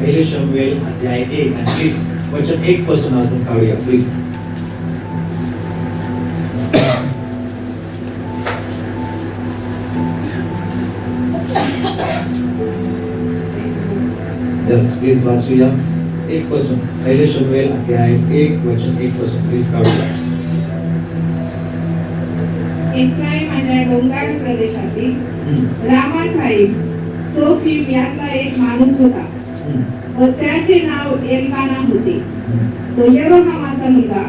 पहिले शमूएल अध्याय 1 आणि प्लीज वचन 1 पासून आपण काढूया प्लीज. यस प्लीज वाचूया 1 पासून. पहिले शमूएल अध्याय 1 वचन 1 पासून प्लीज काढूया. एफ्राईमाच्या डोंगराळ प्रदेशातील रामाथाईम सोफीम यातला एक माणूस होता व त्याचे नाव एल्काना होते. तो यरोहामाचा मुलगा,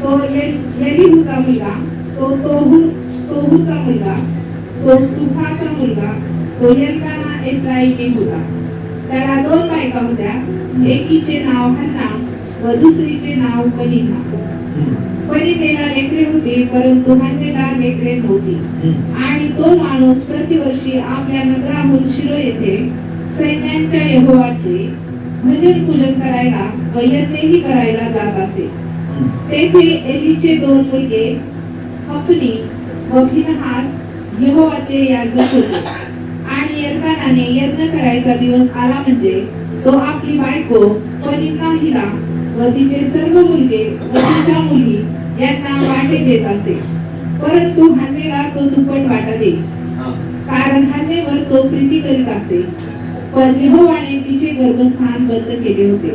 तो एलिहूचा मुलगा, तो तोहूचा मुलगा, तो सुफाचा मुलगा. तो एल्काना एफ्राईमी होता. त्याला 2 बायका होत्या. एकीचे नाव हन्ना व दुसरीचे नाव पनिन्ना. पनिन्नेला लेकरे होती, परंतु हन्नेला लेकरे नव्हती. आणि तो माणूस प्रतिवर्षी आपल्या नगराहून शिलो येथे सैन्यांच्या यहोवाचे भजन पूजन करायला व यज्ञही करायला जात असे. तेथे एलीचे 2 मुलगे हफनी व फिनहास यहोवाचे याजक होते. आणि एल्कानाने यज्ञ करायचा दिवस आला म्हणजे तो आपली बायको पनिन्नाहीला व तिचे सर्व मुलगे व तिच्या मुली यांना वाटे देत असे. परंतु हन्नेला तो दुप्पट वाटा देई, कारण हन्नेवर तो प्रीती करीत असे. पण यहोवाने तिचे गर्भस्थान बंद केले होते.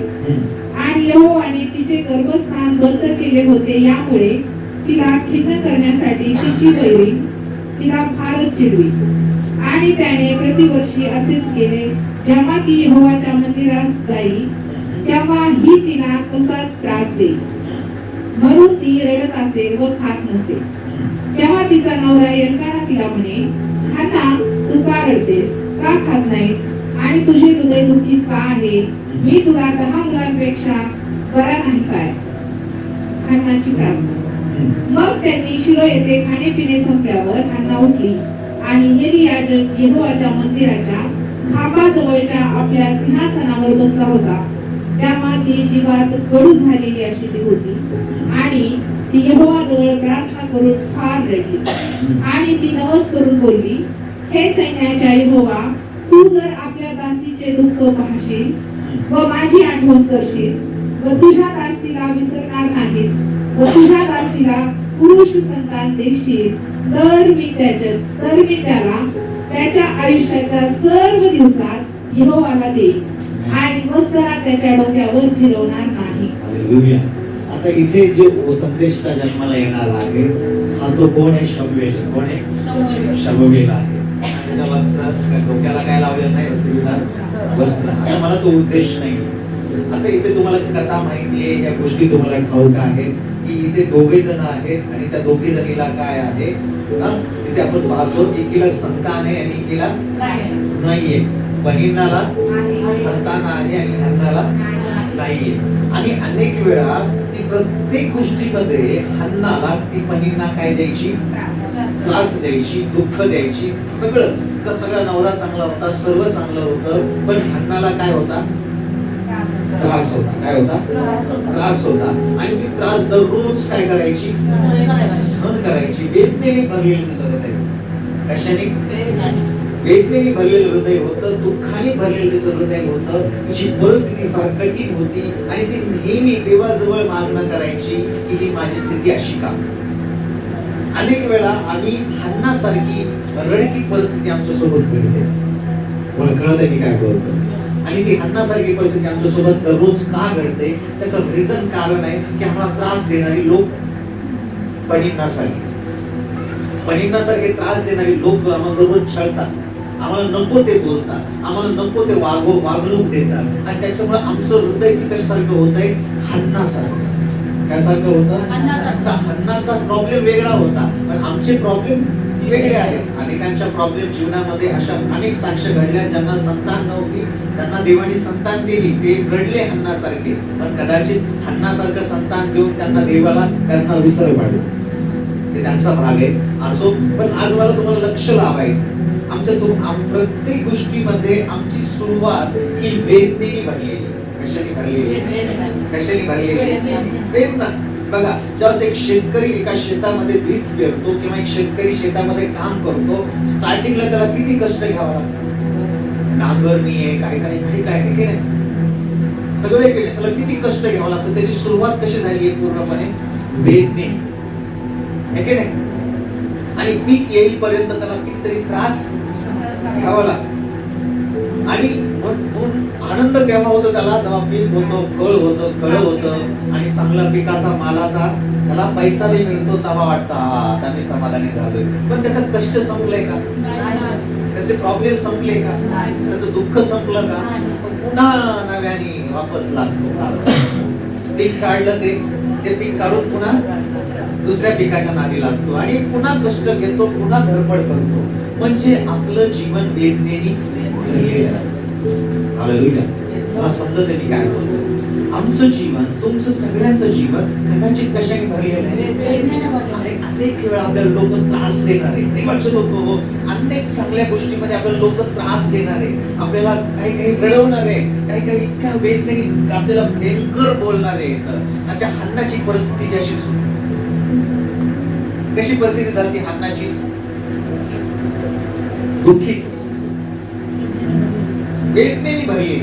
आणि यहोवाने तिचे गर्भस्थान बंद केले होते, यामुळे तिला खिन्न करण्यासाठी तिची वैरी तिला फारच चिडली. आणि त्याने प्रतिवर्षी असेच केले. जेव्हा ती यहोवाच्या मंदिरास जाई तेव्हा ही तिला तसाच त्रास देई. म्हणून ती रडत असे व खात नसे. तेव्हा तिचा नवरा एल्काना तिला म्हणे, हन्ना, तू का रडतेस, का खात नाहीस, आणि तुझे हृदय दुःखित का आहे? मी तुला 10 मुलांपेक्षा बरा नाही काय? हन्नाची प्रार्थना. मग त्यांनी शिलो येथे खाणे-पिणे संपल्यावर हन्ना उठली आणि एली याजक यहोवाच्या मंदिराच्या खांबाजवळच्या आपल्या सिंहासनावर बसला होता. तेव्हा ती जीवात कडू झालेली अशी ती होती. आणि ती यहोवाजवळ प्रार्थना करून फार रडली. आणि ती नवस करून बोलली, हे सैन्याच्या यहोवा, तू जर आपल्या दासीचे दुःख पाहशील व माझी आठवण करशील व तुझ्या दासीला विसरणार नाहीस व तुझ्या दासीला पुरुष संतान देशील, तर मी त्याला त्याच्या आयुष्याच्या सर्व दिवसात यहोवाला देईन आणि मस्तरा त्याच्या डोक्यावर फिरवणार नाही. हालेलुया. आता इथे जो संदेश जन्माला येणार आहे हा तो कोण आहे? शमूएल. कोण आहे? शमूएल आहे. त्याच्या वस्त्रात डोक्याला काय लावलेलं नाही, वस्त्र. आता मला तो उद्देश नाही. आता इथे तुम्हाला कथा माहिती आहे, या गोष्टी तुम्हाला ठाऊक आहेत की इथे 2 जण आहेत आणि त्या 2 जणीला काय आहे, तिथे आपण पाहतो एकीला संतान आहे आणि एकीला नाहीये. पनिन्नाला संतान आहे आणि हन्नाला नाहीये. आणि अनेक वेळा ती प्रत्येक गोष्टीमध्ये हन्नाला ती पनिन्ना काय द्यायची? त्रास द्यायची, दुःख द्यायची. सगळं तिचा सगळा नवरा चांगला होता, सर्व चांगलं होतं, पण हन्नाला काय होता? त्रास होता. काय होता? त्रास होता. आणि ती त्रास दररोज काय करायची? सहन करायची. वेदनेने भरलेलं तिचं हृदय. कशाने? वेदनेने भरलेलं हृदय होतं, दुःखाने भरलेलं तिचं हृदय होतं. तिची परिस्थिती फार कठीण होती आणि ती नेहमी देवाजवळ मागणं करायची की ही माझी स्थिती अशी का? अनेक वेळा आम्ही हन्नासारखी रडकी परिस्थिती आमच्या सोबत घडते. मला कळत आहे मी काय बोलतो. आणि ती हन्नासारखी परिस्थिती आमच्या सोबत दररोज का घडते? त्याचं रिझन कारण आहे की आम्हाला त्रास देणारी लोक पनिन्नासारखे त्रास देणारी लोक आम्हाला दररोज छळतात, आम्हाला नको ते बोलतात, आम्हाला नको ते वागणूक देतात. आणि त्याच्यामुळे आमचं हृदय कशासारखं होतंय? हन्नासारखं. त्यासारखं होतं. हन्नाचा प्रॉब्लेम वेगळा होता, पण आमचे प्रॉब्लेम वेगळे आहेत. अनेकांच्या प्रॉब्लेम जीवनामध्ये अशा अनेक साक्ष घडल्या. ज्यांना संतान नव्हती त्यांना देवाने संतान दिली, ते रडले हन्नासारखे. पण कदाचित हन्नासारखं संतान देऊन त्यांना विसर पाडलं. ते त्यांचा भाग आहे. असो, पण आज मला तुम्हाला लक्ष लावायचं. प्रत्येक गोष्टीमध्ये आमची सुरुवात ही वेदनेने भरलेली. कशाने भरलेली? वेदना. बघा, जेव्हा एक शेतकरी एका शेतामध्ये बीज पेरतो किंवा एक शेतकरी शेतामध्ये काम करतो, स्टार्टिंगला त्याला किती कष्ट घ्यावं लागतं. नांगरणी आहे, काय आहे की नाही. सगळे केले, त्याला किती कष्ट घ्यावं लागतं. त्याची सुरुवात कशी झाली आहे? पूर्णपणे वेदने, है की नाही? आणि पीक येईपर्यंत त्याला कितीतरी त्रास घ्यावा लागतो. आणि आनंद केव्हा होतो त्याला? जेव्हा पीक होतो, फळ होतं आणि चांगला पिकाचा मालाचा त्याला पैसा बी मिळतो, तेव्हा वाटतं आता मी समाधानी झालोय. पण त्याचं कष्ट संपलंय का? त्याचे प्रॉब्लेम संपले का? त्याचं दुःख संपलं का? पुन्हा नव्याने वापस लागतो. पीक काढलं ते पीक काढून पुन्हा दुसऱ्या पिकाच्या नादी लागतो आणि पुन्हा कष्ट घेतो, पुन्हा धडपड करतो. म्हणजे आपलं जीवन वेदनेने भरलेलं आहे. हालेलुया. मला समजत आहे मी काय बोलतो. आमचं जीवन, तुमचं सगळ्यांचं जीवन कदाचित कशाने भरलेलं आहे? अनेक वेळा आपल्याला लोक त्रास देणारे, देवाचे लोक अनेक चांगल्या गोष्टीमध्ये आपल्याला लोक त्रास देणारे, आपल्याला काही काही रडवणारे, काही इतक्या वेदनेने आपल्याला भयंकर बोलणारे. माझ्या हन्नाची परिस्थिती अशीच होती. कशी परिस्थिती झाली हन्नाची? दुःखी, वेदनेने भरली.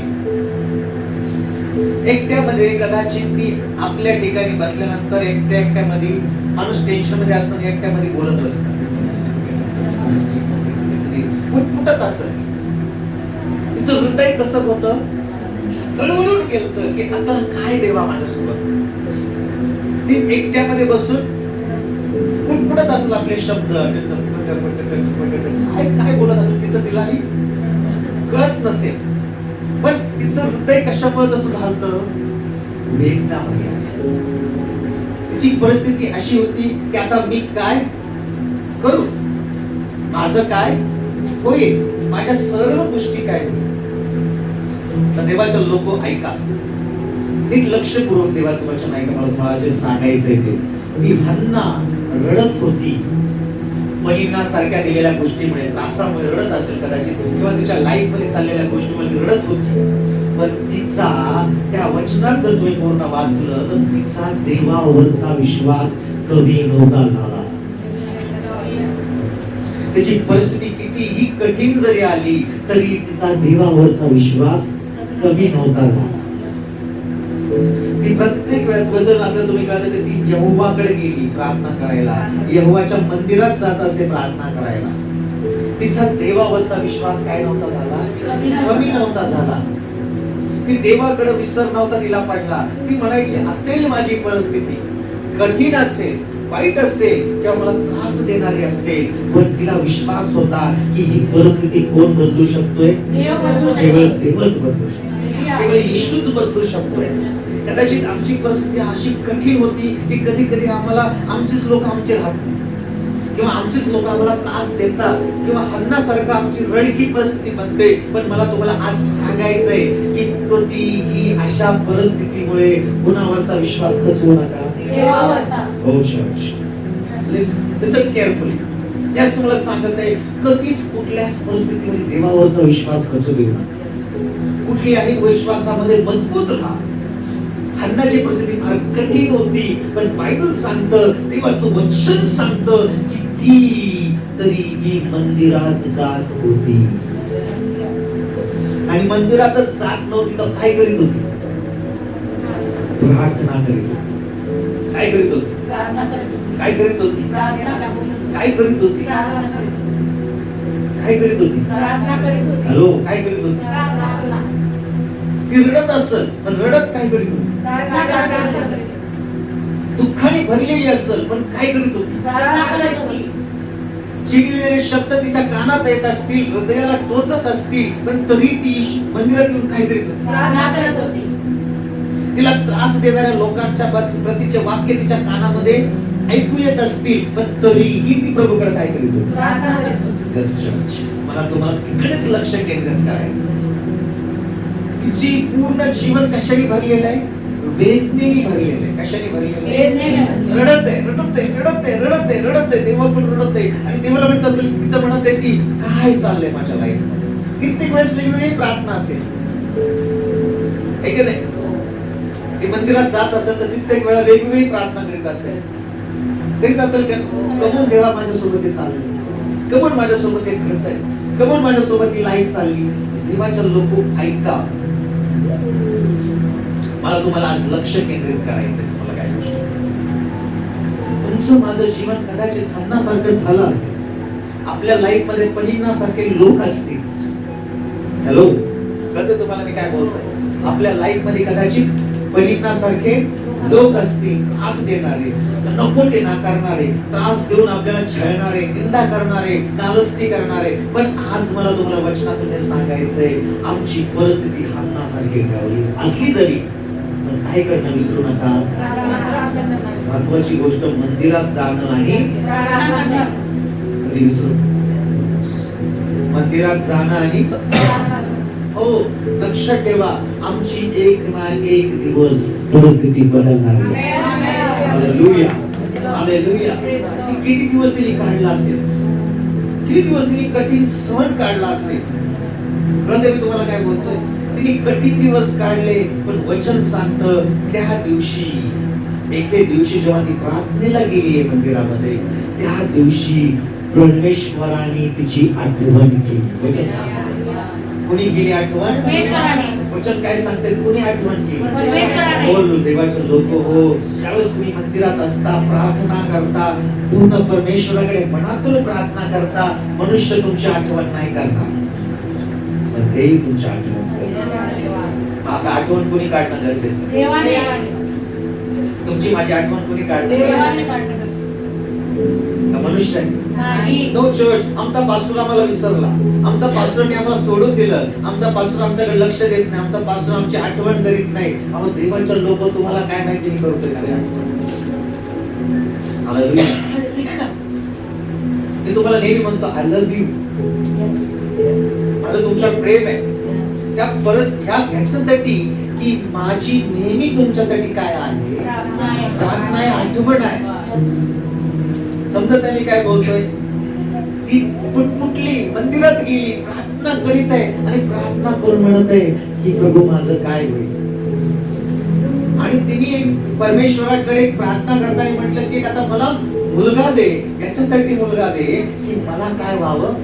एकट्यामध्ये कदाचित ती आपल्या ठिकाणी बसल्यानंतर एकट्यामध्ये माणूस टेन्शन मध्ये असताना एकट्यामध्ये बोलत बसतो, फुटफुटत असत. तिचं हृदय कसं होतं? गळगळून गेलं की आता काय देवा माझ्यासोबत. ती एकट्यामध्ये बसून फुटफुटत असेल आपले शब्द, काय बोलत असेल तिचं तिला कळत नसेल. पण तिचं हृदय कशामुळे तसं झालं? वेदना भरली. तिची परिस्थिती अशी होती की आता मी काय करू? माझं काय होईल? माझ्या सर्व गोष्टी काय होईल? तर देवाचे लोक ऐका, नीट लक्षपूर्वक देवाचं वचन ऐका. मला जे सांगायचंय ते, ती हन्ना रडत होती. मुलींना सारख्या दिलेल्या गोष्टीमुळे, त्रासामुळे रडत असेल कदाचित, किंवा तिच्या लाईफ मध्ये चाललेल्या गोष्टीमुळे ती रडत होती. पण तिचा त्या वचनात जर तुम्ही पूर्ण वाचलं तर तिचा देवावरचा विश्वास कमी नव्हता झाला. त्याची परिस्थिती कितीही कठीण जरी आली तरी तिचा देवावरचा विश्वास कमी नव्हता झाला. ती प्रत्येक वेळेस वचन असलं तुम्ही कळतं की ती यहोवाकडे गेली प्रार्थना करायला, यहोवाच्या मंदिरात जात असे प्रार्थना करायला. तिचा देवावरचा विश्वास काय नव्हता झाला? कमी नव्हता झाला. ती देवाकडे विसर नव्हता तिला पडला. ती म्हणायची असेल माझी परिस्थिती कठीण असेल, वाईट असेल किंवा मला त्रास देणारी असेल, पण तिला विश्वास होता की ही परिस्थिती कोण बदलू शकतोय? केवळ देवच बदलू शकतो, केवळ येशूच बदलू शकतोय. कदाचित आमची परिस्थिती अशी कठीण होती की कधी कधी आम्हाला आमचेच लोक आमचे राहतात किंवा आमचेच लोक आम्हाला त्रास देतात किंवा हन्नासारखं आमची रडकी परिस्थिती बनते. पण मला तुम्हाला आज सांगायचंय की कधीही अशा परिस्थितीमुळे कुणावरचा विश्वास खचवू नका. हो चर्च, लिसन केअरफुली. याच तुम्हाला सांगत आहे, कधीच कुठल्याच परिस्थितीमध्ये देवावरचा विश्वास खचू देऊ नका. कुठल्याही विश्वासामध्ये मजबूत राहा. हन्नाची परिस्थिती फार कठीण होती, पण बायबल सांगतं, देवाचं वचन सांगतं की ती तरी मी मंदिरात जात होती. आणि मंदिरातच जात नव्हती तर काय करीत होती? प्रार्थना करीत होती. काय करीत होती? काय करीत होती? काय करीत होती? काय करीत होती? हॅलो, काय करीत होती? ती रडत असेल, पण रडत काय करीत होती? दुःखाने भरलेली असेल, पण काय करीत होती? चिडलेले शब्द तिच्या कानात येत असतील, हृदयाला टोचत असतील, पण तरी ती मंदिरात येऊन काय करीत होती? तिला त्रास देणाऱ्या लोकांच्या प्रतीचे वाक्य तिच्या कानामध्ये ऐकू येत असतील, पण तरीही ती प्रभूकडे काय करीत होती? मला तुम्हाला तिकडेच लक्ष केंद्रित करायचं. तिची पूर्ण जीवन कशाने भरलेलं आहे? वेदनेने भरलेलं आहे. कशाने भरलेलं आहे? रडत आहे, देवाकडून रडत आहे. आणि देवाला म्हणत असेल, तिथं म्हणत आहे ती काय चाललंय माझ्या लाईफ मध्ये. कित्येक वेळेस वेगवेगळी प्रार्थना असेल, है की नाही? ती मंदिरात जात असेल तर कित्येक वेळा वेगवेगळी प्रार्थना करीत असेल का? कमून देवा माझ्यासोबत हे चाललंय, कमून माझ्यासोबत हे घडतंय, कमून माझ्यासोबत ही लाईफ चालली. देवाच्या लोक ऐका, मला तुम्हाला आज लक्ष केंद्रित करायचंय तुम्हाला काय गोष्टी. तुमचं माझं जीवन कदाचित अन्नासारखं झालं असेल, आपल्या लाईफ मध्ये पनिन्नासारखे लोक असतील. हॅलो, कळतं तुम्हाला मी काय बोलतोय? आपल्या लाईफ मध्ये कदाचित पनिन्नासारखे लोक असतील, त्रास देणारे, नको ते नाकारणारे, त्रास देऊन आपल्याला छळणारे, निंदा करणारे, नालस्ती करणारे. पण आज मला तुम्हाला वचनातून हे सांगायचंय, आमची परिस्थिती हन्नासारखी ठेवली असली जरी, पण काय करणं विसरू नका. महत्वाची गोष्ट मंदिरात जाणं आणि कधी विसरू, मंदिरात जाणं आणि हो, लक्षात ठेवा, आमची एक ना एक दिवस परिस्थिती बदलणार आहे. Hallelujah, hallelujah. किती दिवस तिने काढला असेल, किती दिवस तिने कठीण सण काढला असेल. कळतंय मी तुम्हाला काय बोलतोय? तिने कठीण दिवस काढले, पण वचन सांगतं त्या दिवशी, एके दिवशी जेव्हा ती प्रार्थनेला गेली मंदिरामध्ये, त्या दिवशी परमेश्वराने तिची आठवण केली. वचन सांगतं, कोणी केली आठवण? वचन काय सांगते? कोणी आठवण केली? बोल देवाचे लोक हो. ज्यावेळेस तुम्ही मंदिरात असता, प्रार्थना करता, पूर्ण परमेश्वराकडे मनातून प्रार्थना करता, मनुष्य तुमची आठवण नाही करणार, पण तेही तुमची आठवण करणार. आता आठवण कोणी काढणं गरजेचं? तुमची माझी आठवण कोणी काढणं? मनुष्य नो चर्च. आमचा पास्टर आम्हाला विसरला, आमचा पास्टरने आम्हाला सोडून दिलं, आमचा पास्टर आमच्याकडे लक्ष देत नाही, आमचा पास्टर आमची आठवण करीत नाही. अहो देवाचे लोक, तुम्हाला काय माहिती मी करतोय का आठवण? मी तुम्हाला नेहमी म्हणतो आय लव्ह यू. माझं तुमच्यावर प्रेम आहे. त्या ह्याच्यासाठी की माझी नेहमी तुमच्यासाठी काय आहे? प्रार्थना आहे, आठवण आहे. समजत आहे मी काय बोलतोय? ती पुटपुटली, मंदिरात गेली, प्रार्थना करीत आहे आणि प्रार्थना करून म्हणत आहे की प्रभू माझं काय होईल. आणि तिने परमेश्वराकडे प्रार्थना करताना म्हटलं की आता मला मुलगा दे, याच्यासाठी मुलगा दे की मला काय व्हावं,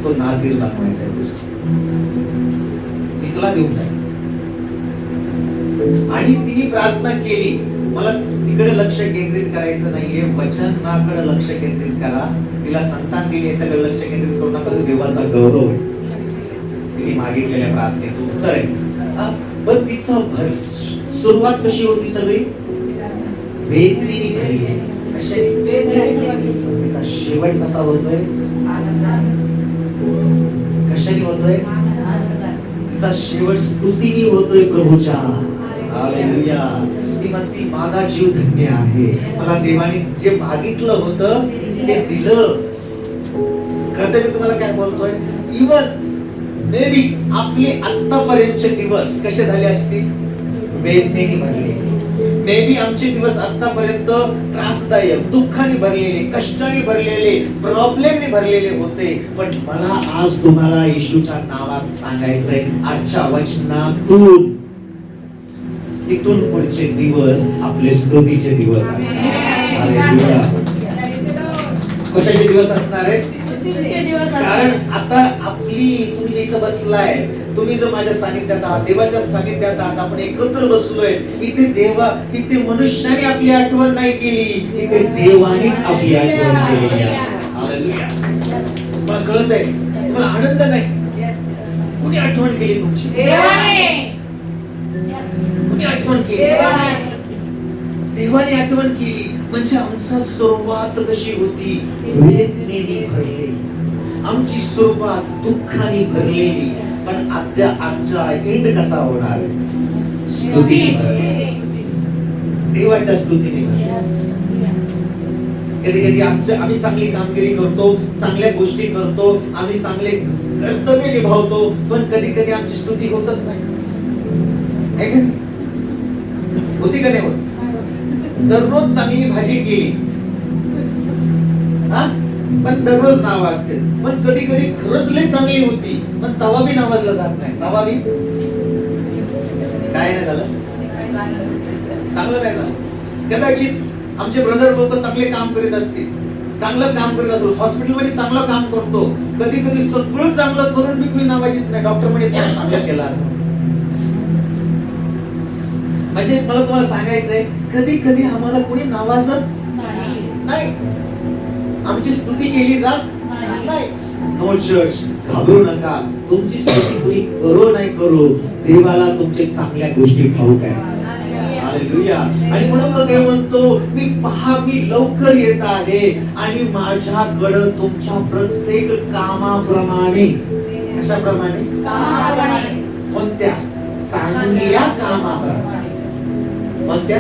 तो नाझीर दाखवायचा आहे तुझा, मी तुला देऊन टाक. आणि तिने प्रार्थना केली. मला तिकडे लक्ष केंद्रित करायचं नाहीये, वचनाकडे लक्ष केंद्रित करा. तिला संतान दिली याच्याकडे लक्ष केंद्रित करू नका, तो देवाचा गौरव आहे. तिने मागितलेल्या प्रार्थनेचं उत्तर आहे. पण तिचं सुरुवात कशी होती? सगळी वेदनेने भरली. तिचा शेवट कसा होतोय? कशाने होतोय? तिचा शेवट स्तुतीने होतोय प्रभूच्या. हालेलुया. ती म्हणती माझा जीव धन्य आहे, मला देवाने जे मागितलं होतं ते दिलं. कळतंय मी तुम्हाला काय बोलतोय? इवन मे बी आपले आतापर्यंतचे दिवस कसे झाले असतील? वेदनेने भरलेले. मे बी आमचे दिवस आतापर्यंत त्रासदायक, दुःखाने भरलेले, कष्टाने भरलेले, प्रॉब्लेमने भरलेले होते. पण मला आज तुम्हाला येशूच्या नावात सांगायचंय, आजच्या वचनातून इथून पुढचे दिवस आपले स्तुतीचे दिवस असणार. कशाचे दिवस असणार आहे? कारण आता आपली, तुम्ही जे इथं बसलाय, तुम्ही जो माझ्या सानिध्यात आहात, देवाच्या सानिध्यात आहात, आपण एकत्र बसलोय इथे. इथे मनुष्याने आपली आठवण नाही केली, इथे देवानेच आपली आठवण केली आहे. हालेलुया. मला कळत आहे, मला आनंद नाही. कुणी आठवण केली तुमची? देवाने. कुणी आठवण केली? देवाने आठवण केली. म्हणजे आमचा सुरुवात कशी होती? वेदनेने भरलेली. आमची सुरुवात दुःखाने भरलेली. पण आमचा एंड कसा होणार? स्तुतीने, देवाच्या स्तुतीने. कधी कधी आम्ही चांगली कामगिरी करतो, चांगल्या गोष्टी करतो, आम्ही चांगले कर्तव्य निभावतो, पण कधी कधी आमची स्तुती होतच नाही. होती का नाही होत? दररोज चांगली भाजी केली, पण दररोज नाव असते. पण कधी कधी खरंच लई चांगली होती, पण तवा बी नावाजला जात नाही. तवा बी काय नाही झालं, चांगलं नाही झालं. कदाचित आमचे ब्रदर लोक चांगले काम करीत असतील, चांगलं काम करीत असतो, हॉस्पिटलमध्ये चांगलं काम करतो, कधी कधी सगळं चांगलं करून बी कुणी नावाजित नाही. डॉक्टर म्हणजे चांगलं केलं असं. म्हणजे मला तुम्हाला सांगायचंय, कधी कधी आम्हाला कोणी नावाजत नाही, आमची स्तुती केली जात नाही. नो चर्च, घाबरू नका. तुमची स्तुती कोणी करो नाही करो, देवाला तुमच्या चांगल्या गोष्टी ठाऊक आहे. हालेलुया. आणि म्हणून तो देव म्हणतो, मी पहा मी लवकर येत आहे आणि माझ्याकडे तुमच्या प्रत्येक कामाप्रमाणे. कशाप्रमाणे? कोणत्या? चांगल्या कामाप्रमाणे. कोणत्या?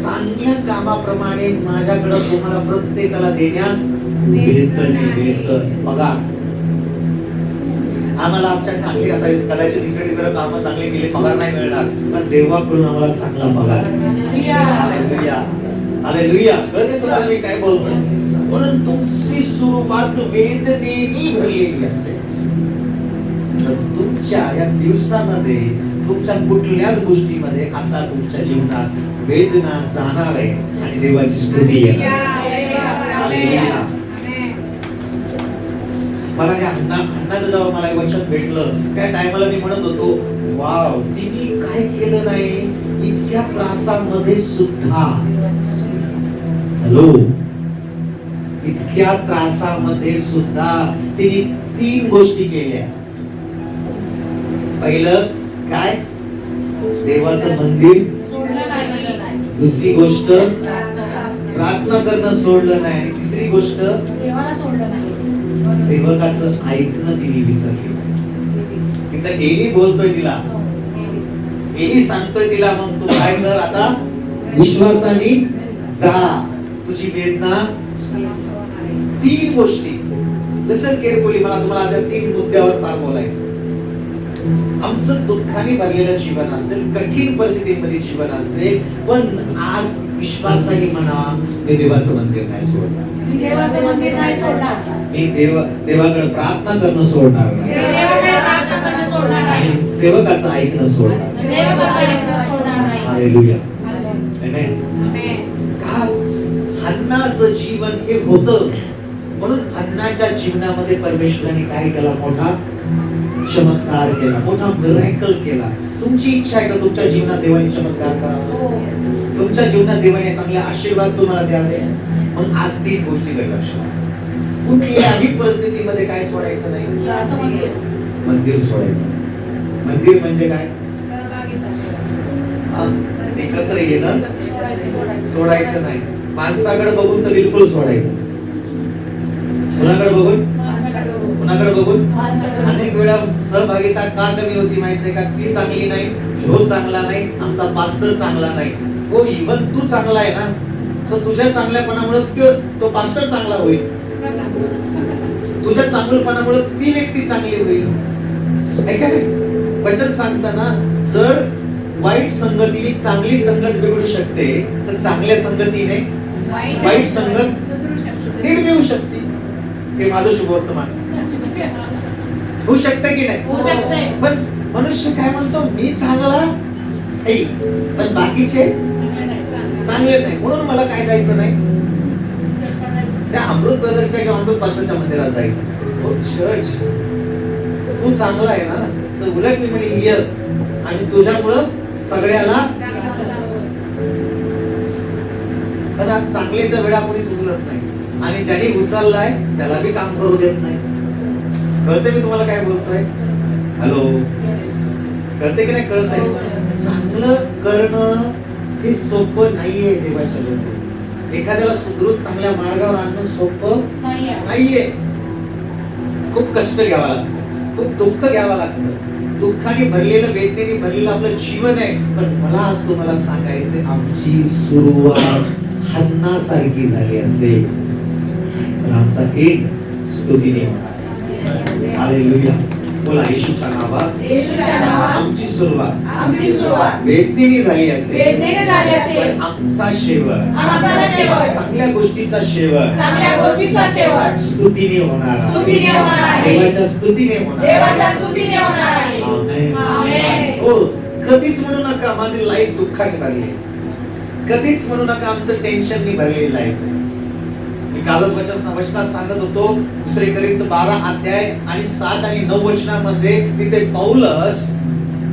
चांगल्या कामाप्रमाणे माझ्याकडे तुम्हाला प्रत्येकाला देण्यास वेतन, पगार. आम्हाला आमच्या चांगली, आता कदाचित इकडे काम चांगले केले, पगार नाही मिळणार, पण देवाकडून आम्हाला चांगला पगार. Hallelujah, hallelujah. कळते तुम्हाला मी काय बोलतोय? म्हणून तुमची सुरुवात वेदनेने भरलेली असेल. तुमच्या या दिवसामध्ये तुमच्या कुठल्याच गोष्टीमध्ये आता तुमच्या जीवनात वेदना जाणार आहे आणि देवाची स्तुती येणार. हालेलुया. मला हे अण्णाचं जेव्हा मला वचन भेटलं त्या टायमाला मी म्हणत होतो, वाव, तिने काय केलं नाही इतक्या त्रासामध्ये सुद्धा. हॅलो, इतक्या त्रासामध्ये सुद्धा तिने 3 गोष्टी केल्या. पहिलं काय? देवाचं मंदिर. दुसरी गोष्ट प्रार्थना करणं सोडलं नाही. आणि तिसरी गोष्ट सेवकाचं ऐकणं तिने विसरली. तिथं एली बोलतोय तिला, एली सांगतोय तिला, मग तू काय कर, आता विश्वासाने जा, तुझी वेदना. 3 गोष्टी. लिसन केअरफुली. मला तुम्हाला आज 3 मुद्द्यावर फार बोलायचं. आमचं दुःखाने भरलेलं जीवन असेल, कठीण परिस्थितीमध्ये जीवन असेल, पण आज विश्वासाने म्हणा, मी देवाचं मंदिर नाही सोडणार. मी देवाकडे प्रार्थना करणं सोडणार नाही. सेवकाचं ऐकणं सोडणार. हालेलुया. आमेन. का? हन्नाचं जीवन हे होतं, म्हणून हन्नाच्या जीवनामध्ये परमेश्वराने काय केला? मोठा चमत्कार केला, मोठा मिरेकल केला. तुमची इच्छा आहे का तुमच्या जीवनात देवाने चमत्कार करावा? तुमच्या जीवनात देवाने चांगले आशीर्वाद तुम्हाला द्यावे? मग आज 3 गोष्टीकडे लक्ष द्या. कुठल्याही परिस्थितीमध्ये काय सोडायचं नाही? मंदिर सोडायचं. मंदिर म्हणजे काय? एकत्र येणं सोडायचं नाही. माणसाकडे बघून तर बिलकुल सोडायचं. कुणाकडे बघून? कुणाकडे बघून? अनेक वेळा सहभागिता का कमी होती माहितीये का? ती चांगली नाही, ह्यो चांगला नाही, आमचा पास्टर चांगला नाही. हो, इव्हन तू चांगला आहे ना, तर तुझ्या चांगल्यापणामुळे तो पास्टर चांगला होईल. तुझ्या चांगलपणामुळे ती व्यक्ती चांगली होईल. ऐका नाही, वचन सांगताना जर वाईट संगतीने चांगली संगत बिघडू शकते, तर चांगल्या संगतीने वाईट संगत नीट मिळू शकते. हे माझं शुभवर्तमान होऊ शकतं की नाही? पण मनुष्य काय म्हणतो? मी चांगला आहे, पण बाकीचे चांगले नाही, म्हणून मला काय जायचं नाही? त्या अमृत ब्रदरच्या किंवा अमृत पास्टरच्या मंदिरात जायचं. हो चर्च, तू चांगला आहे ना, तर उलट मी म्हणजे ये, आणि तुझ्यामुळं सगळ्याला. पण आज चांगल्याच्या वेळा कोणीच उचलत नाही, आणि ज्यांनी उचललाय त्याला बी काम करू देत नाही. कळते मी तुम्हाला काय बोलतोय? हॅलो, कळते की नाही? कळतंय. चांगलं करणं हे सोपं नाहीये देवाच्या लोकांना. एखाद्याला सुधरून चांगल्या मार्गावर आणणं सोपं नाहीये. खूप कष्ट घ्यावा लागतं, खूप दुःख घ्यावं लागतं. दुःखाने भरलेलं, वेदनेने भरलेलं आपलं जीवन आहे. पण मला आज तुम्हाला सांगायचं, आमची सुरुवात हन्नासारखी झाली असेल, पण आमचा एक स्तुतीने होणार. हालेलुया. बोला, येशूच्या नावात आमची सुरुवात वेदनेने झाली असेल, पण आमचा शेवट चांगल्या गोष्टीचा शेवट स्तुतीने होणार. देवाच्या स्तुतीने होणार. आमेन. हो, कधीच म्हणू नका माझी लाईफ दुःखाने भरली. कधीच म्हणू नका आमचं टेन्शनने भरलेली लाईफ. मी कालच वचनात सांगत होतो, 2 कोरिंथ 12 अध्याय आणि 7 आणि 9 वचनामध्ये तिथे पौलस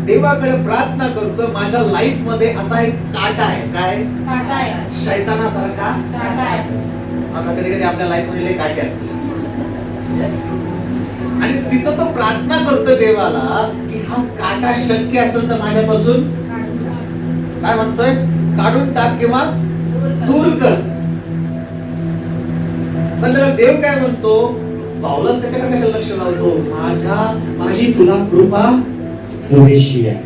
देवाकडे प्रार्थना करतो, माझ्या लाईफ मध्ये असा एक काटा आहे, काय काटा आहे, शैतानासारखा काटा आहे. आता कधी कधी आपल्या लाईफ मध्ये लय काटे असतील आणि तिथं तो प्रार्थना करतो देवाला की हा काटा शक्य असेल तर माझ्यापासून काय म्हणतोय, काढून टाक किंवा दूर कर. पण त्याला देव काय म्हणतो, पावलस त्याच्याकडे कशाला लक्ष लावतो, माझी तुला कृपा पुरेशी आहे,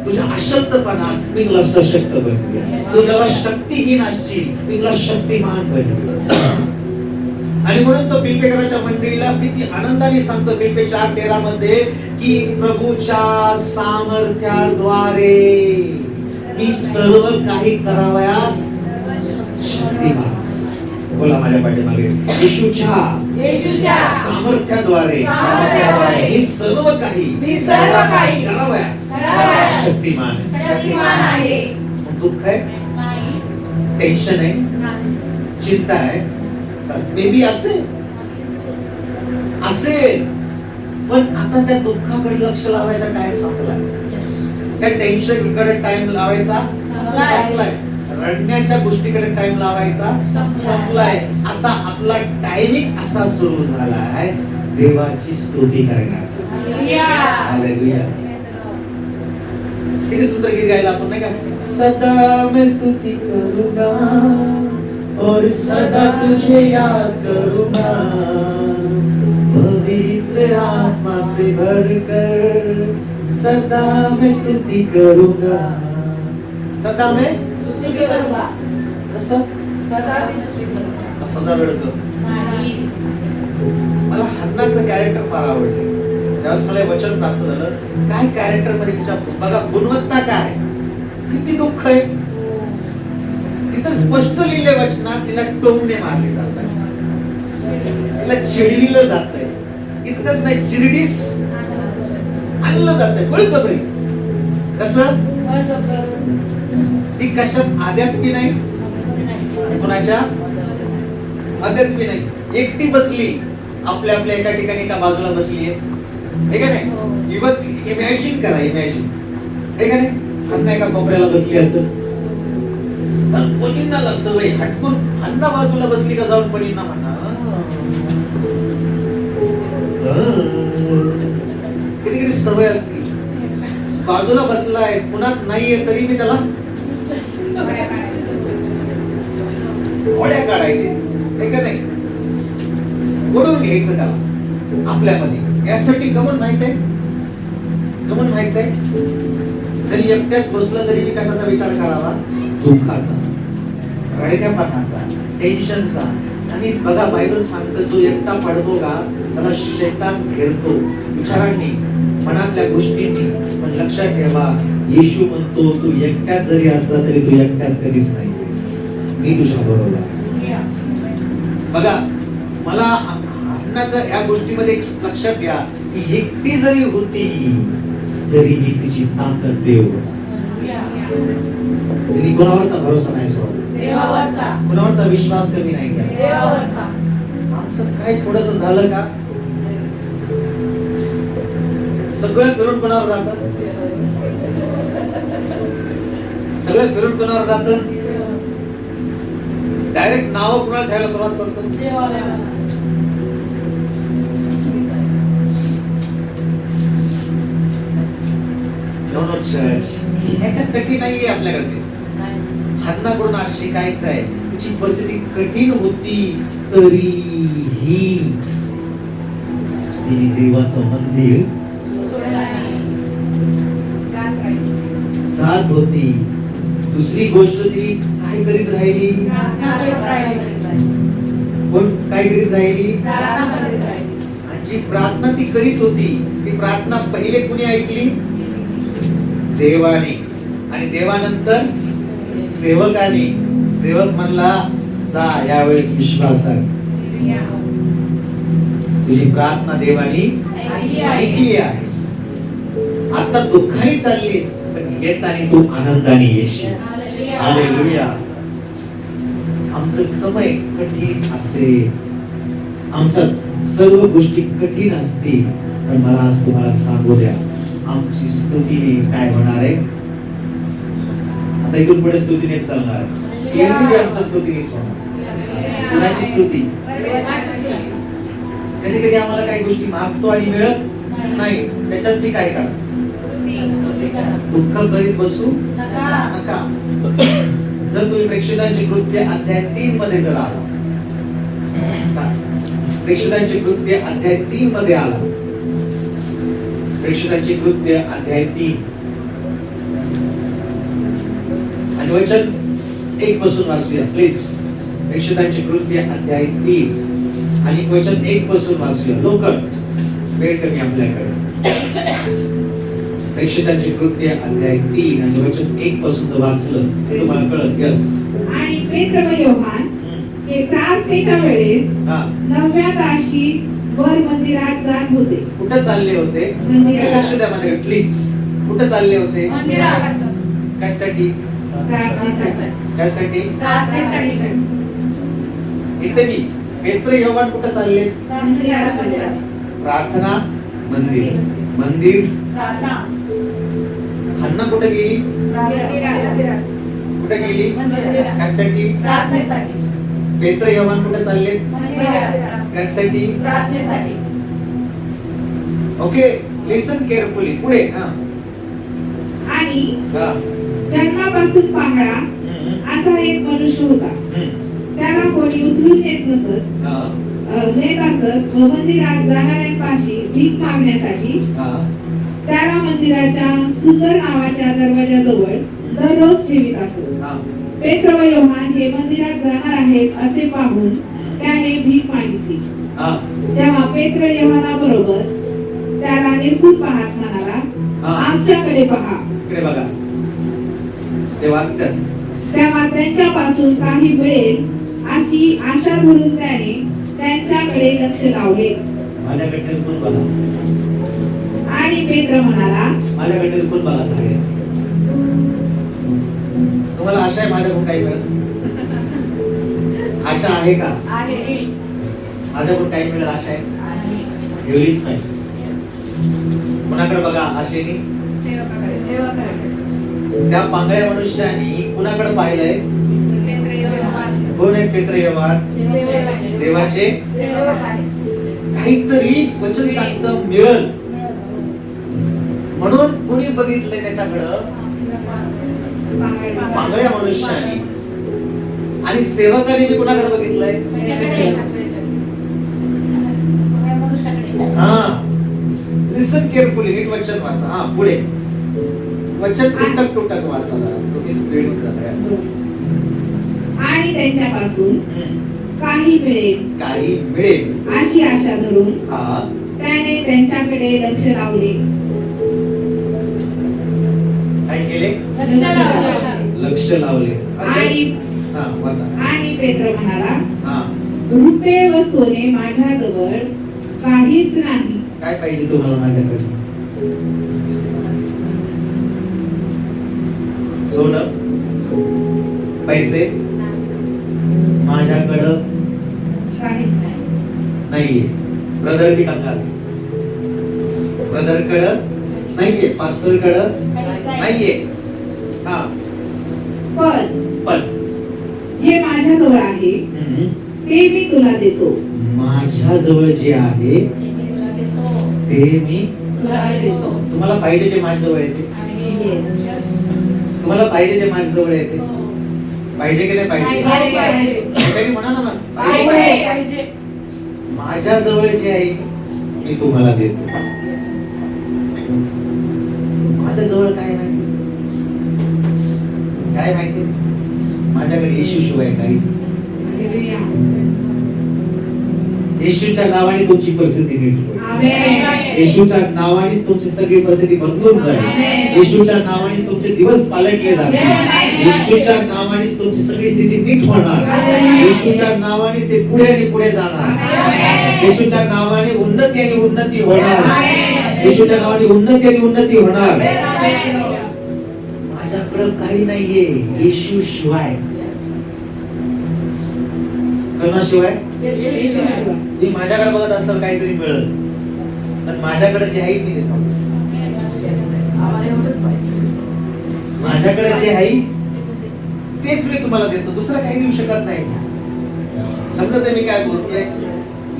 तुझ्या अशक्तपणा मी तुला सशक्त बनवूया, तू जेव्हा शक्तिहीन असशील मी तुला शक्तिमान बनवूया. आणि म्हणून तो फिलिप्पीकरांच्या मंडळीला किती आनंदाने सांगतो फिलिप्पी 4:13 मध्ये की प्रभूच्या सामर्थ्याद्वारे मी सर्व काही करावयास शक्तिमान. बोला माझ्या पाठीमागे, येशूच्या सामर्थ्याद्वारे मी सर्व काही करावयास शक्तिमान आहे. दुःख आहे, टेन्शन आहे, चिंता आहे, मे बी असेल, पण आता त्या दुःखाकडे लक्ष लावायचा टाइम संपलाय, त्या टेन्शन कडे टाइम लावायचा संपलाय, रडण्याच्या गोष्टीकडे टाइम लावायचा संपलाय. आता आपला टायमिंग असा सुरू झालाय देवाची स्तुती करण्याचा. हालेलुया. किती सुंदर गीत गायला आपण, नाही का, सदा मैं स्तुति करूंगा और सदा तुझे याद करूंगा, पवित्र आत्मा से भरकर सदा मैं स्तुति करूंगा. सदा मैं स्तुती करूंगा, कसं सदा मी स्तुती करूंगा. सदा रडतो. नाही. मला हन्नाचं कॅरेक्टर फार आवडले. ज्यावेळेस मला हे वचन प्राप्त झालं, काय कॅरेक्टर मध्ये तिच्या बघा गुणवत्ता काय, किती दुःख आहे. तिथं स्पष्ट लिहिले वचनात तिला टोमणे मारले जातात, तिला चिडविलं जातंय. इतकंच नाही, चिरडीस आणलं जातंय बळजबरी. कसं, ती कशात आध्यात्मी नाही, कुणाच्या आध्यात्मी नाही. एकटी बसली, आपल्या आपल्या एका ठिकाणी एका बाजूला बसली आहे, हे का नाही. इवन इमॅजिन करा, इमॅजिन, हे का नाही, अन्ना एका कोपऱ्याला बसली असं, पण पनींना सवय हटकून अन्ना बाजूला बसली का जाऊन पनींना म्हणा, कधी कधी सवय असते, बाजूला बसलाय पुन्हा नाहीये तरी मी त्याला घोड्या काढायची, हे का नाही, ओढून घ्यायचं त्याला आपल्यामध्ये. यासाठी गमन माहित आहे, गमन माहित आहे, जरी एकट्यात बसलं तरी मी कशाचा विचार करावा, दुःखाचा, रडक्यापणाचा, टेन्शनचा. आणि बघा बायबल सांगतं, जो एकटा पडतो का त्याला शैतान घेरतो विचारांनी, मनातल्या गोष्टींनी. पण लक्षात ठेवा, येशू म्हणतो तू एकट्यात जरी असला तरी तू एकट्यात कधीच नाहीस, मी तुझ्या बरोबर आहे. बघा मला अन्नाचं या गोष्टीमध्ये एक लक्षात घ्या, ती एकटी जरी होती तरी मी तिची ताकद देव, तिने कोणावरचा भरोसा नाही सोडला, देवावरचा, कोणावरचा विश्वास कमी नाही केला, देवावरचा. आमचं काय थोडस झालं का सगळं फिरून कोणावर जातं, सगळं फिरून कोणावर जातं, डायरेक्ट नाव कोणाला ठेवायला सुरुवात करतो, देवावरचा. ह्याच्यासाठी नाहीये आपल्याकडे. हन्नाकडून आज शिकायचं आहे, तिची परिस्थिती कठीण होती तरीही तिने देवाचं मंदिर जात होती. दुसरी गोष्ट ती काय करीत राहिली, पण काय करीत राहिली, आणि जी प्रार्थना ती करीत होती, ती प्रार्थना पहिले कुणी ऐकली, देवाने. आणि देवानंतर सेवकाने. सेवक म्हणला जा यावेळेस विश्वासाने, तुझी प्रार्थना देवाने ऐकली आहे. आता दुःखाने चाललीस पण येताना तू आनंदाने येशील. हालेलुया. आमचं समय कठीण असेल, आमच्या सर्व गोष्टी कठीण असतील, पण मला आज तुम्हाला सांगू द्या, आमची स्तुतीने काय होणार आहे? आता इथून पुढे स्तुतीने चालणार आहे. एरवी आमच्या स्तुतीनेच होणार. कुणाची स्तुती? कधी कधी आम्हाला काही गोष्टी मागतो आणि मिळत नाही, त्याच्यात मी काय करा? दुःख करीत बसू नका. जर तुम्ही प्रेक्षकांची कृत्य अध्याय 3 मध्ये जर आला, प्रेक्षकांची कृत्य अध्याय 3 मध्ये आला, प्रेक्षकांची कृत्य अध्याय 3 आणि वचन 1 पासून वाचूया प्लीज. प्रेक्षकांची कृत्य अध्याय 3 आणि वचन 1 पासून वाचूया लवकर, वेळ कमी आपल्याकडे. प्रेक्षकांची कृत्य अध्याय 3 आणि वचन 1 पासून जर वाचलं तर तुम्हाला कळत. यस. आणि पेत्र व योहान हे प्रार्थनेच्या वेळेस हा, 9व्या ताशी वर मंदिरात जात होते. कुठं चालले होते? मंदिरात. लक्ष द्या माझ्याकडे प्लीज. कुठं चालले होते? कशासाठी? प्रार्थनेसाठी. कशासाठी? प्रार्थनेसाठी. इथे मी पेत्र योहान कुठं चालले? मंदिरात. प्रार्थना मंदिर. मंदिर. हन्ना कुठे गेली? कुठे गेली? कशासाठी? प्रार्थनेसाठी. पेत्र योहान कुठे चालले? कशासाठी? प्रार्थनेसाठी. ओके, लिसन केअरफुली. पुढे. हा. आणि हा. जन्मापासून पांगळा असा एक मनुष्य होता. त्याला कोणी उचलून नेत नसत. हा. नेत असत व मंदिरात जाणाऱ्यांपाशी भीक मागण्यासाठी हा. त्याला मंदिराच्या सुंदर नावाच्या दरवाजाजवळ दररोज ठेवीत असत. हा. पेत्र व योहान हे मंदिरात जाणार आहेत असे पाहून त्याने भीक मागितली. हा. तेव्हा पेत्र योहानाबरोबर त्याला निरखून पाहत म्हणाला, हा. आमच्याकडे पहा. इकडे बघा, ते वाचतात. तेव्हा त्यांच्यापासून काही मिळेल अशी आशा धरून त्याने त्यांच्याकडे लक्ष लावले. माझ्याकडे पण बघा. आणि पेत्र म्हणाला, माझ्याकडे पण बघा सगळे. तुम्हाला आशा आहे माझ्याकडून काही मिळेल? आशा आहे का? आहे. माझ्याकडून काही मिळेल आशा आहे? ठेवलीच नाही. कुणाकडे बघा आशेने? त्या पांगळ्या मनुष्यानी कुणाकडे पाहिलंय? कोण आहेत पेत्र योहान? देवाचे काहीतरी वचन सांगतं मिळेल म्हणून कुणी बघितलंय त्याच्याकडं? पांगळ्या मनुष्याने. आणि सेवकाने मी कुणाकडे बघितलंय? हा, लिसन केअरफुली. नीट वचन वाचा. हा, पुढे वचन तुटक तुटक वाचा जरा. तुम्ही स्पीड होत जाताय. आणि त्यांच्यापासून काही मिळेल काही मिळेल अशी आशा धरून हा त्याने त्यांच्याकडे लक्ष लावले. काय केले? लक्ष लावले. आणि हा, वाचा. आणि पेत्र म्हणाला, हा, रुपये व सोने माझ्याजवळ काहीच नाही. काय पाहिजे तुम्हाला माझ्याकडे? सोनं, पैसे माझ्याकडं काहीच नाही. नाहीये. ब्रदर की कंगाल? ब्रदर कडं नाहीये. पास्टर कडं नाहीये. हा, पण पण जे माझ्याजवळ आहे ते मी तुला देतो. माझ्याजवळ जे आहे ते मी तुम्हाला पाहिजे जे माझ्याजवळ येते. तुम्हाला पाहिजे जे माझ्याजवळ येते. पाहिजे की नाही पाहिजे? काही म्हणा ना मग. माझ्याजवळ जे आहे मी तुम्हाला देतो. माझ्याजवळ काय माहिती? काय माहिती? माझ्याकडे येशू शिवाय काहीच. येशूच्या नावाने तुमची परिस्थिती नीट होईल. आमेन. येशूच्या नावानेच तुमची सगळी परिस्थिती बदलून जाईल. आमेन. येशूच्या नावानेच तुमचे दिवस पालटले जातील. येशूच्या नावानेच तुमची सगळी स्थिती नीट होणार. आमेन. येशूच्या नावानेच हे पुढे आणि पुढे जाणार. आमेन. येशूच्या नावाने उन्नती आणि उन्नती होणार. आमेन. येशूच्या नावाने उन्नती आणि उन्नती होणार. आमेन. माझ्याकडे काही नाहीये येशू शिवाय. कोणाशिवाय? तुम्ही माझ्याकडे बघत असताल काहीतरी मिळेल, पण माझ्याकडे जे आहे मी देतो. मला एवढंच पाहिजे. माझ्याकडे जे आहे तेच मी तुम्हाला देतो, दुसरं काही देऊ शकत नाही. समजत आहे मी काय बोलतोय?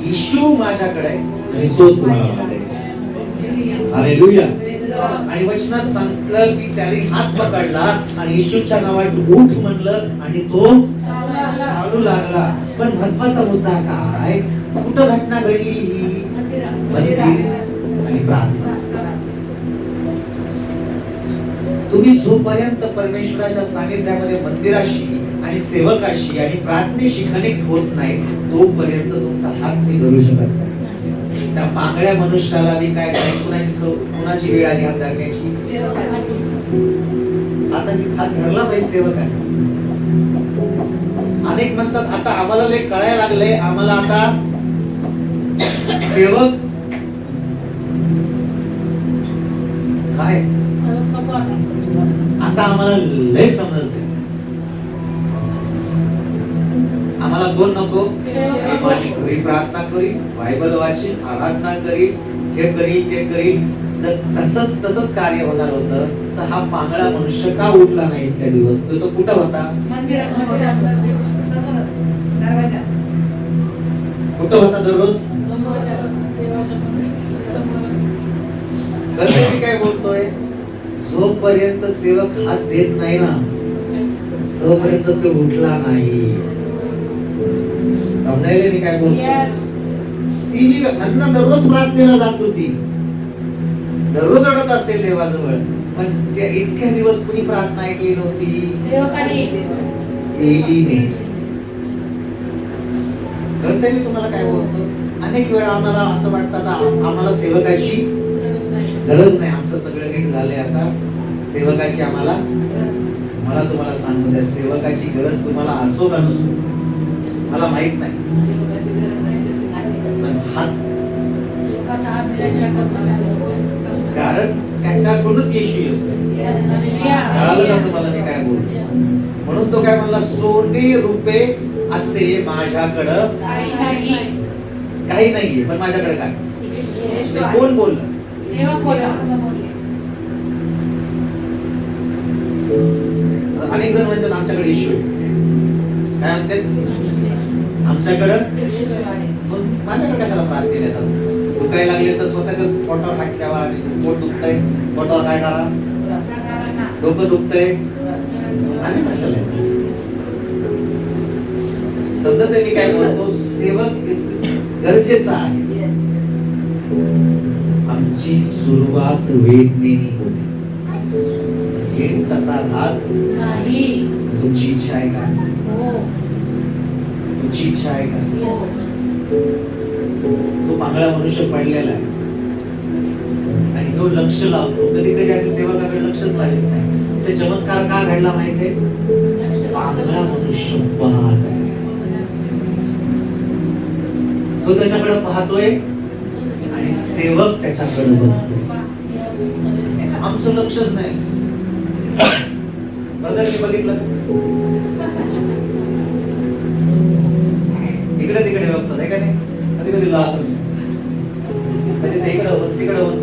येशू माझ्याकडे आहे आणि तोच तुम्हाला मला द्यायचा. हालेलुया. आणि वचनात सांगितलं की त्याने हात पकडला आणि येशूच्या नावात उठ म्हणलं आणि तो चालू लागला. पण महत्वाचा मुद्दा काय? कुठं घटना घडली ही? मंदिर आणि प्रार्थना. तुम्ही जोपर्यंत परमेश्वराच्या सानिध्यामध्ये मंदिराशी आणि सेवकाशी आणि प्रार्थनेशी कनेक्ट होत नाही तोपर्यंत तुमचा हात मी धरू शकत नाही. त्या पांगळ्या मनुष्याला मी काय करायचं? कुणाची वेळ आली हात धरण्याची? आता मी हात धरला पाहिजे सेवकाने. अनेक म्हणतात आता आम्हाला लय कळायला लागलंय, आम्हाला आता सेवक काय आता आम्हाला लय समजते. आम्हाला कोण नको? माझी घरी प्रार्थना करीन, बायबल वाचीन, आराधना करीन, हे करीन ते करीन. जर तसंच कार्य होणार होतं तर हा पांगळा मनुष्य का उठला नाही इतक्या दिवस? तो कुठं होता? कुठं होता दररोज? मी काय बोलतोय? जोपर्यंत सेवक हात देत नाही ना तोपर्यंत तो उठला नाही. समजायला मी काय बोलतोय? ती मी अन्न दररोज प्रार्थनेला जात होती, दररोज अडत असेल देवाजवळ, पण त्या इतक्या दिवस कुणी प्रार्थना ऐकली नव्हती. कळतंय मी तुम्हाला काय बोलतो? अनेक वेळा आम्हाला असं वाटतं आम्हाला सेवकाची गरज नाही, आमचं सगळं नीट झालंय आता, सेवकाची आम्हाला. मला तुम्हाला सांगू द्या, सेवकाची गरज तुम्हाला असो का नसो मला माहित नाही, पण कारण त्याच्याकडूनच येशू येतो. कळालं का तुम्हाला मी काय बोलतो? म्हणून तो काय म्हणला? सोने रुपे असे माझ्याकडं काही नाहीये, पण माझ्याकडे काय? कोण बोललं? अनेक जण म्हणतात आमच्याकडे येशू आहे. काय म्हणतात? आमच्याकडं. मग माझ्याकडे कशाला प्रार्थना येतात? दुखायला लागले तर स्वतःच्याच पोटावर हात ठेवा. आणि पोट दुखतंय, पोटावर काय करा? डोकं दुखतंय, माझ्या कशाला येतात? समजत आहे मी काय बोलतो? सेवक गरजेचा आहे. आमची सुरुवात वेदनेनी होती, तसा घात नाही. तुमची इच्छा आहे का? तुमची इच्छा आहे का? तो पांगळा मनुष्य पडलेला आहे आणि तो लक्ष लावतो. कधी कधी आम्ही सेवकाकडे लक्षच लागत नाही. ते चमत्कार का घडला माहितीये? पांगळा मनुष्य पाहत आहे, तो त्याच्याकडे पाहतोय आणि सेवक त्याच्याकडे बघतोय. आमचं लक्षच नाही. ब्रदर मी बघितलं इकडे तिकडे बघतात आहे का नाही? कधी कधी लावतो, कधी इकडे होत तिकडे होत.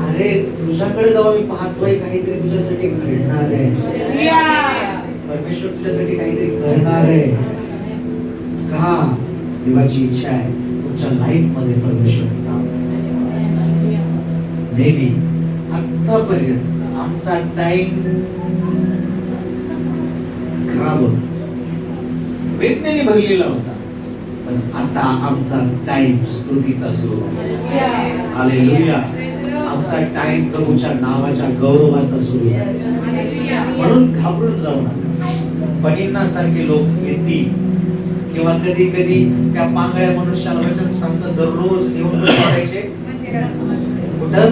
अरे तुझ्याकडे जेव्हा मी पाहतोय काहीतरी तुझ्यासाठी घडणार आहे. परमेश्वर तुझ्यासाठी काहीतरी करणार आहे का? देवाची इच्छा आहे तुमच्या लाईफ मध्ये परमेश्वर काम. मे बी आतापर्यंत आमचा टाइम खराब होता, वेदनेने भरलेला होता, पण आता आमचा टाइम स्तुतीचा सुरू आहे. हालेलुया. आमचा टाइम प्रभूच्या नावाच्या गौरवाचा सुरू आहे. म्हणून घाबरून जाऊ नका. बनिन्नासारखे लोक येतील किंवा कधी कधी त्या पांगळ्या मनुष्याला वचन सांगतात दररोज निवडून करायचे कुठं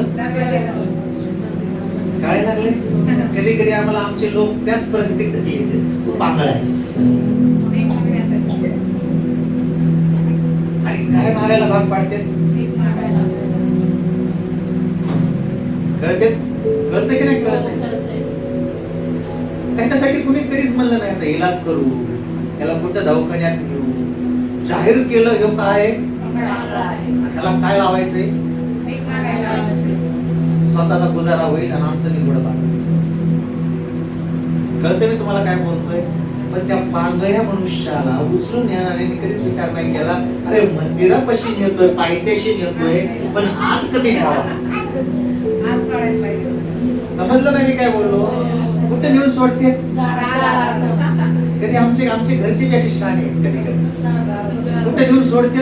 काय लागले. कधी कधी आम्हाला आमचे लोक त्याच परिस्थितीत ढकलले, तू पांगळा आहेस. आणि काय मागायला भाग पाडते? कळते? कळते की नाही कळते? त्याच्यासाठी कुणीच कधीच म्हणलं नाही याचा इलाज करू, याला कुठं दवाखान्यात नेऊ. जाहीर केलं हे काय, त्याला काय लावायचंय? स्वतःचा गुजारा होईल आणि आमचं निवड बाकी. कळते मी तुम्हाला काय बोलतोय? पण त्या पांगळ्या मनुष्याला उचलून नेणाऱ्यांनी कधीच विचार नाही केला, अरे मंदिरापाशी नेतोय, पायथ्याशी नेतोय, पण आत कधी न्यावा? आज काढायला पाहिजे. समजलं नाही मी काय बोललो? कुठे नेऊन सोडते? कधी आमचे घरचे बी असे शान आहेत, कधी कधी कुठे नेऊन सोडते?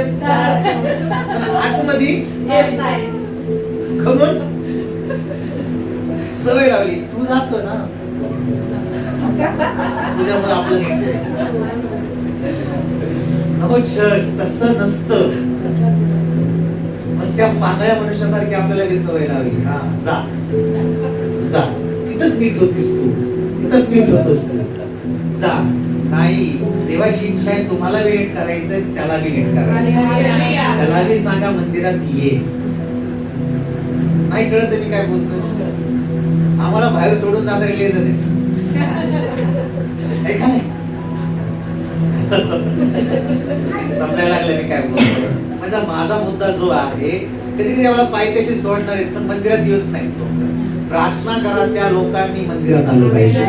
आतमध्ये खमून सवय लावली. तू जातो ना, तुझ्यामुळे आपलं नीट तसं नसतं. मग त्या पांगळ्या मनुष्यासारखी आपल्याला बी सवय लावली. हा जा जा, तिथंच नीट होतीस तू, तिथंच नीट होतोस तू, जा. नाही, देवाची इच्छा आहे तुम्हाला बी नीट करायचंय, त्याला बी नीट करायचं. त्याला बी सांगा मंदिरात ये. नाही कळत मी काय बोलतोय? आम्हाला बाहेर सोडून जाता रिलेजन आहे का नाही? समजायला लागलं मी काय बोलतोय. माझा मुद्दा जो आहे, कधी कधी आम्हाला पायथ्याशी सोडणार आहेत पण मंदिरात येत नाही. प्रार्थना करा, त्या लोकांनी मंदिरात आलं पाहिजे.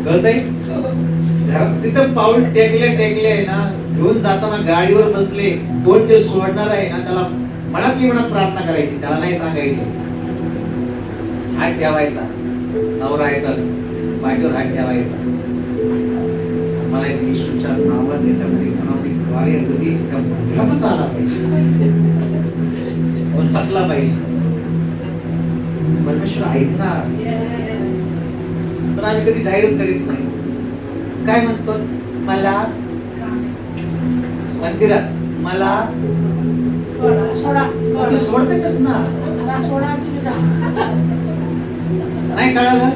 कळतंय? घरात तिथं पाऊल टेकले आहे ना, घेऊन जाताना गाडीवर बसले, कोण ते सोडणार आहे ना, त्याला मनातली मनात प्रार्थना करायची, त्याला नाही सांगायचं. हात ठेवायचा, नवरा आहे तर पाठीवर हात ठेवायचा, म्हणायचं येशूच्या नावात त्याच्यामध्ये मनामध्ये द्वारे गती मंदिरातच आला पाहिजे, पण बसला पाहिजे. परमेश्वर ऐकणार. पण आम्ही कधी जाहीरच करीत नाही. काय म्हणतो? मला मंदिरात, मला तू सोडतेच ना. नाही कळालं?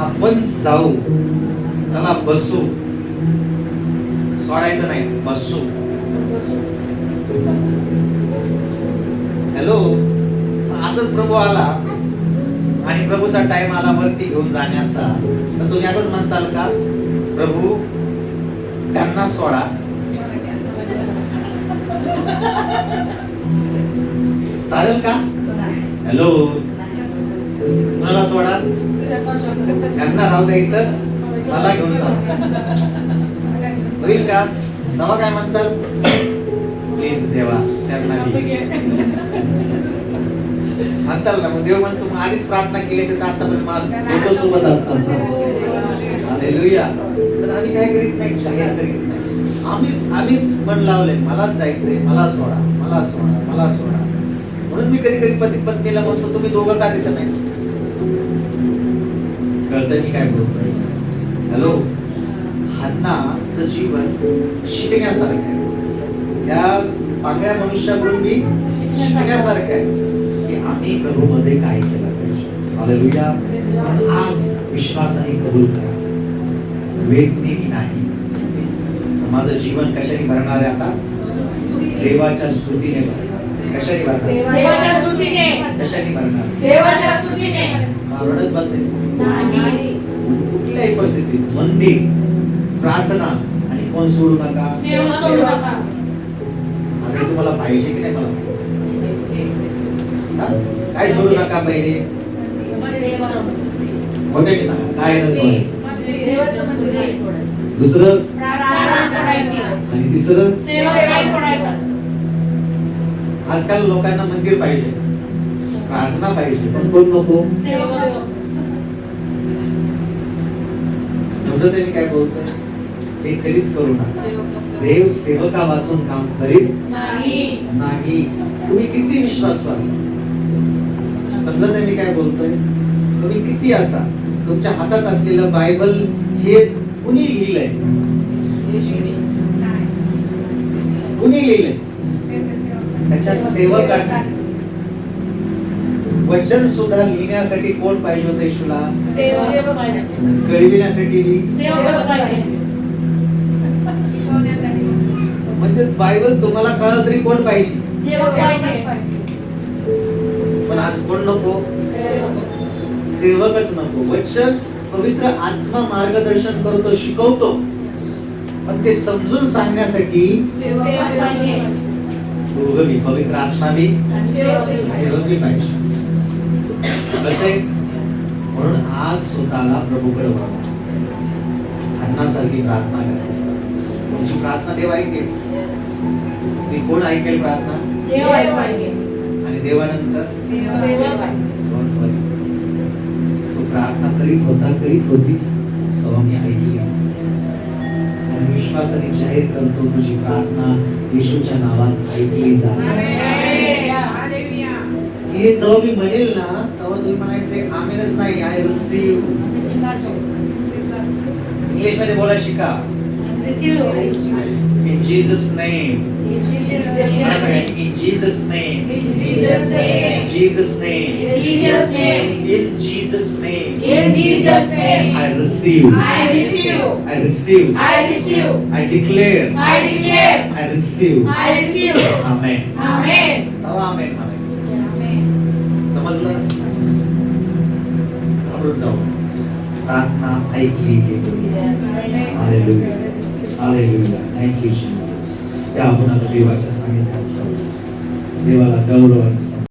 आपण जाऊ, चला बसू, सोडायचं नाही, बसू. हॅलो, असंच प्रभू आला आणि प्रभूचा टाइम आला वरती घेऊन जाण्याचा, तर तुम्ही असंच म्हणताल का, प्रभू त्यांना सोडा? चालेल का? हॅलो, मला सोडा, त्यांना राहू द्या इथंच, मला घेऊन जा, होईल का? तेव्हा काय म्हणतात? प्लीज देवा त्यांना म्हणताल ना. मग देव म्हणतो, मग आधीच प्रार्थना केली असेल तर आतापर्यंत सोबत असतात. हालेलुया. पण आम्ही काय करीत नाही, जाहीर करीत नाही. आम्हीच मन लावलंय, मलाच जायचंय, मला सोडा, मला सोडा, मला सोडा. म्हणून मी कधी कधी पती पत्नीला म्हणतो, तुम्ही दोघं का तिथं नाही? कळतंय मी काय बोलतोय? हॅलो, हन्नाचं जीवन शिकण्यासारखं आहे. त्या पांगळ्या मनुष्याकडून मी शिकण्यासारखं आहे की आम्ही प्रभूमध्ये काय केलं पाहिजे. हालेलुया. आज विश्वासाने कबूल करा, वेदनेने नाही. माझं जीवन कशाने भरणार आहे आता? देवाच्या स्तुतीने भरणार. कशाने भरणार? देवाच्या स्तुतीने. कशाने भरणार? देवाच्या स्तुतीने. रडत बसायचं नाही. कुठल्याही परिस्थितीत मंदिर, प्रार्थना आणि कोण सोडू नका, सेवा सोडू नका. आता तुम्हाला पाहिजे की नाही? मला काय सोडू नका? पहिले मोठ्याने सांगा, काय न सोडायचं. देवाचं मंदिर नाही सोडायचं. दुसरं प्रार्थना सोडायची. आणि तिसरं सेवा नाही सोडायचं. आजकाल लोकांना मंदिर पाहिजे, प्रार्थना पाहिजे, पण कोण नको. सेवा. समजत मी काय बोलतोय? हे कधीच करू नका. देव सेवका वाचून काम करीत नाही. तुम्ही किती विश्वासू असा, समजत मी काय बोलतोय? तुम्ही किती असा, तुमच्या हातात असलेलं बायबल हे कुणी लिहिलंय? कुणी लिहिलंय? त्याच्या सेवकांनी. वचन सुद्धा लिहिण्यासाठी कोण पाहिजे होतं येशूला? सेवा पाहिजे. कळविण्यासाठी बी. सेवा पाहिजे. म्हणजे बायबल तुम्हाला कळलं तरी कोण पाहिजे? सेवा पाहिजे. पण आज कोण नको? सेवकच नको. वचन पवित्र आत्मा मार्गदर्शन करतो, शिकवतो, पण ते समजून सांगण्यासाठी सेवा पाहिजे. दोघं बी, पवित्र आत्मा बी सेवक बी पाहिजे. कळतंय? म्हणून आज स्वतःला प्रभूकडे वळवा. अन्नासारखी प्रार्थना करा. तुमची प्रार्थना देव ऐकेल. ती कोण ऐकेल प्रार्थना? आणि देवानंतर Don't worry. तू प्रार्थना करीत होतीस तेव्हा मी ऐकली आणि विश्वासाने जाहीर करतो तुझी प्रार्थना येशूच्या नावात ऐकली जाईल. हे जेव्हा मी म्हणेल ना तेव्हा तुम्ही म्हणायचं आमेनच नाही, आय रिसीव्ह. इंग्लिश मध्ये बोला शिका. In Jesus' name. In Jesus' name. In Jesus' name. In Jesus' name. In Jesus' name. In Jesus' name. In Jesus' name. I receive. I receive. I receive. I receive. I declare. I declare. I receive. I receive. Amen. Amen. तेव्हा आमेन म्हणायचं. समजलं? घाबरून जाऊ. प्रार्थना ऐकली गेली. Hallelujah. Hallelujah. Thank you Jesus. त्या आपण आता देवाच्या सानिध्यात जाऊ. देवाला गौरव आणि